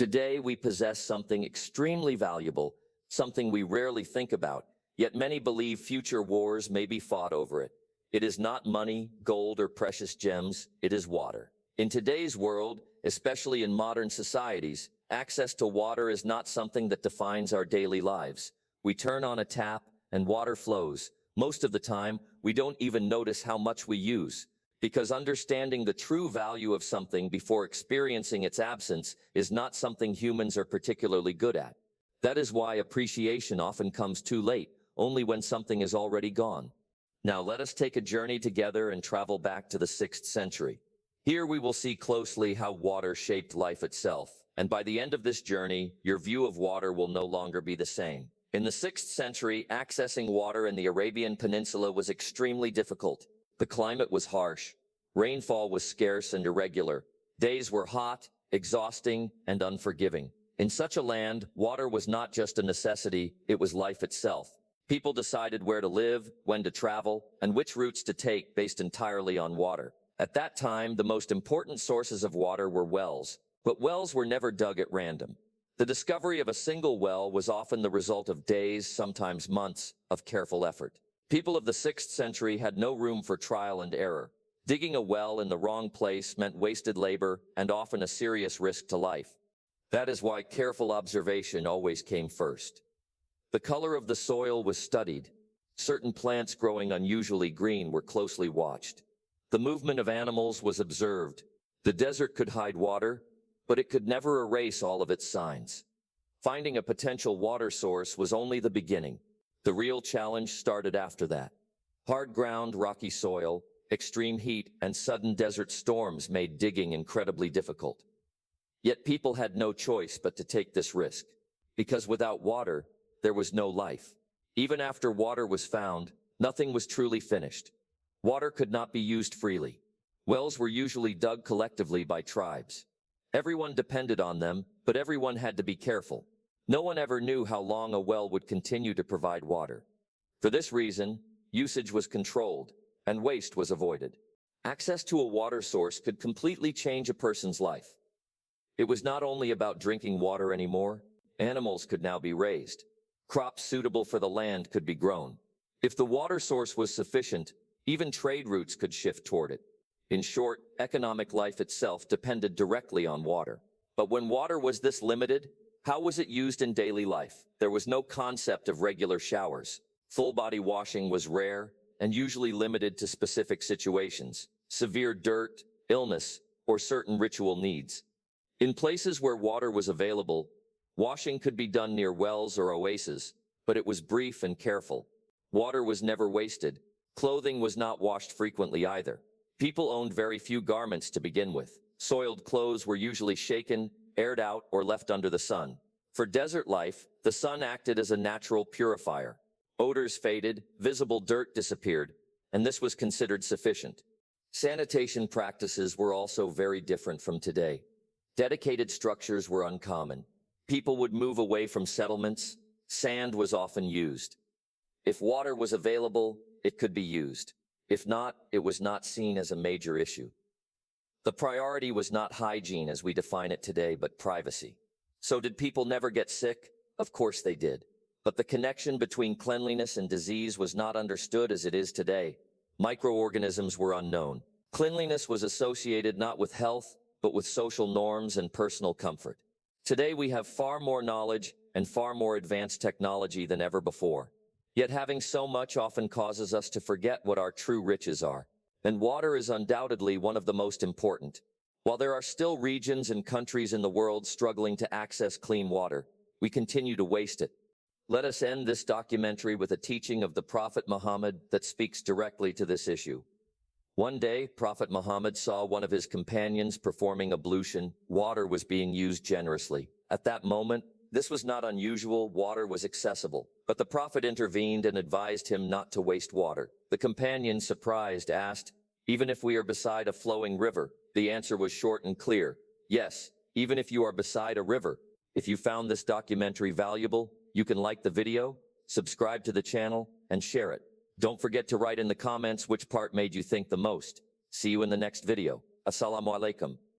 Today we possess something extremely valuable, something we rarely think about, yet many believe future wars may be fought over it. It is not money, gold, or precious gems, it is water. In today's world, especially in modern societies, access to water is not something that defines our daily lives. We turn on a tap and water flows. Most of the time, we don't even notice how much we use, because understanding the true value of something before experiencing its absence is not something humans are particularly good at. That is why appreciation often comes too late, only when something is already gone. Now let us take a journey together and travel back to the 6th century. Here we will see closely how water shaped life itself, and by the end of this journey, your view of water will no longer be the same. In the 6th century, accessing water in the Arabian Peninsula was extremely difficult. The climate was harsh. Rainfall was scarce and irregular. Days were hot, exhausting, and unforgiving. In such a land, water was not just a necessity, it was life itself. People decided where to live, when to travel, and which routes to take based entirely on water. At that time, the most important sources of water were wells, but wells were never dug at random. The discovery of a single well was often the result of days, sometimes months, of careful effort. People of the 6th century had no room for trial and error. Digging a well in the wrong place meant wasted labor and often a serious risk to life. That is why careful observation always came first. The color of the soil was studied. Certain plants growing unusually green were closely watched. The movement of animals was observed. The desert could hide water, but it could never erase all of its signs. Finding a potential water source was only the beginning. The real challenge started after that. Hard ground, rocky soil, extreme heat, and sudden desert storms made digging incredibly difficult. Yet people had no choice but to take this risk, because without water, there was no life. Even after water was found, nothing was truly finished. Water could not be used freely. Wells were usually dug collectively by tribes. Everyone depended on them, but everyone had to be careful. No one ever knew how long a well would continue to provide water. For this reason, usage was controlled, and waste was avoided. Access to a water source could completely change a person's life. It was not only about drinking water anymore, animals could now be raised. Crops suitable for the land could be grown. If the water source was sufficient, even trade routes could shift toward it. In short, economic life itself depended directly on water. But when water was this limited, how was it used in daily life? There was no concept of regular showers. Full-body washing was rare and usually limited to specific situations, severe dirt, illness, or certain ritual needs. In places where water was available, washing could be done near wells or oases, but it was brief and careful. Water was never wasted. Clothing was not washed frequently either. People owned very few garments to begin with. Soiled clothes were usually shaken, aired out, or left under the sun. For desert life, the sun acted as a natural purifier. Odors faded, visible dirt disappeared, and this was considered sufficient. Sanitation practices were also very different from today. Dedicated structures were uncommon. People would move away from settlements. Sand was often used. If water was available, it could be used. If not, it was not seen as a major issue. The priority was not hygiene as we define it today, but privacy. So did people never get sick? Of course they did. But the connection between cleanliness and disease was not understood as it is today. Microorganisms were unknown. Cleanliness was associated not with health, but with social norms and personal comfort. Today we have far more knowledge and far more advanced technology than ever before. Yet having so much often causes us to forget what our true riches are. And water is undoubtedly one of the most important. While there are still regions and countries in the world struggling to access clean water, we continue to waste it. Let us end this documentary with a teaching of the Prophet Muhammad that speaks directly to this issue. One day, Prophet Muhammad saw one of his companions performing ablution. Water was being used generously. At that moment, this was not unusual, water was accessible. But the Prophet intervened and advised him not to waste water. The companion, surprised, asked, "Even if we are beside a flowing river?" The answer was short and clear. Yes, even if you are beside a river. If you found this documentary valuable, you can like the video, subscribe to the channel, and share it. Don't forget to write in the comments which part made you think the most. See you in the next video. As-salāmu ʿalaykum.